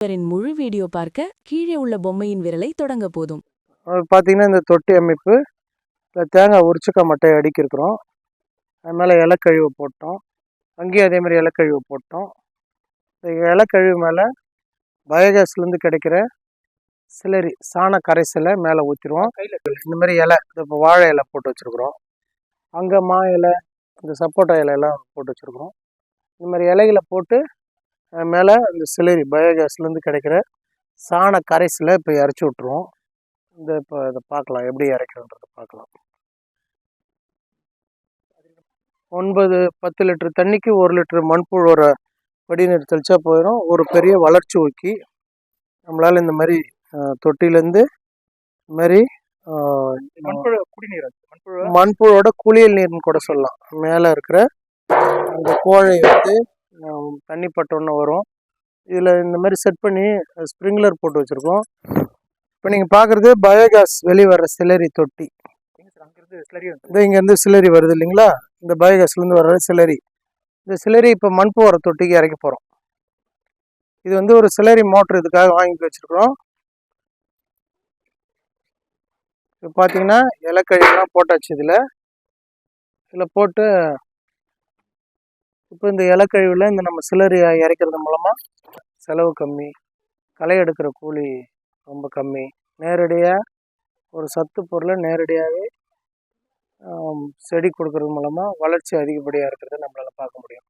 இவரின் முழு வீடியோ பார்க்க கீழே உள்ள பொம்மையின் விரலை தொடங்க போதும். பார்த்தீங்கன்னா இந்த தொட்டி அமைப்பு தேங்காய் உரிச்சுக்க மட்டையை அடிக்கிருக்கிறோம். அது மேலே இலக்கழிவு போட்டோம். அங்கேயும் அதே மாதிரி இலக்கழிவு போட்டோம். இந்த இலக்கழிவு மேலே பயோகேஸ்லேருந்து கிடைக்கிற சிலரி சாண கரைசலை மேலே ஊற்றிடுவோம். இந்த மாதிரி இலை இப்போ வாழை இலை போட்டு வச்சுருக்குறோம். அங்கே மா இலை, இந்த சப்போட்டா இலையெல்லாம் போட்டு வச்சுருக்குறோம். இந்த மாதிரி இலைகளை போட்டு மேலே இந்த சிலரி பயோகேஸ்லேருந்து கிடைக்கிற சாண கரைசலை இப்போ இறச்சி விட்ருவோம். இப்போ இதை பார்க்கலாம், எப்படி இறக்கிறோன்றதை பார்க்கலாம். 9-10 லிட்டர் தண்ணிக்கு 1 லிட்டர் மண்புழு வடிநீர் தெளிச்சா போயிடும். ஒரு பெரிய வளர்ச்சி ஊக்கி நம்மளால் இந்த மாதிரி தொட்டிலேருந்து இந்த மாதிரி மண்புழோட குளியல் நீர்னு கூட சொல்லலாம். மேலே இருக்கிற அந்த கோழை வந்து தண்ணி பட்டோன்னு வரும். இதில் இந்த மாதிரி செட் பண்ணி ஸ்ப்ரிங்க்லர் போட்டு வச்சுருக்கோம். இப்போ நீங்கள் பார்க்குறது பயோகேஸ் வெளியே வர்ற சிலரி தொட்டி. இங்கேருந்து சிலரி வருது இல்லைங்களா, இந்த பயோகேஸ்லேருந்து வர்ற சிலரி. இந்த சிலரி இப்போ மண்பு வர தொட்டிக்கு இறக்கி போகிறோம். இது வந்து ஒரு சிலரி மோட்ரு இதுக்காக வாங்கி வச்சுருக்குறோம். இப்போ பார்த்தீங்கன்னா இலக்கழிவுலாம் போட்டாச்சு. இதில் போட்டு இப்போ இந்த இலக்கழிவில் இந்த நம்ம சிலரி இறைக்கிறது மூலமாக செலவு கம்மி, களை எடுக்கிற கூலி ரொம்ப கம்மி. நேரடியாக ஒரு சத்து பொருளை நேரடியாகவே செடி கொடுக்கறது மூலமாக வளர்ச்சி அதிகப்படியாக இருக்கிறத நம்மளால் பார்க்க முடியும்.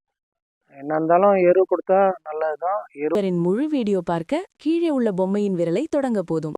என்ன இருந்தாலும் எரு கொடுத்தா நல்லது தான். இவரின் முழு வீடியோ பார்க்க கீழே உள்ள பொம்மையின் விரலை தொடங்க போதும்.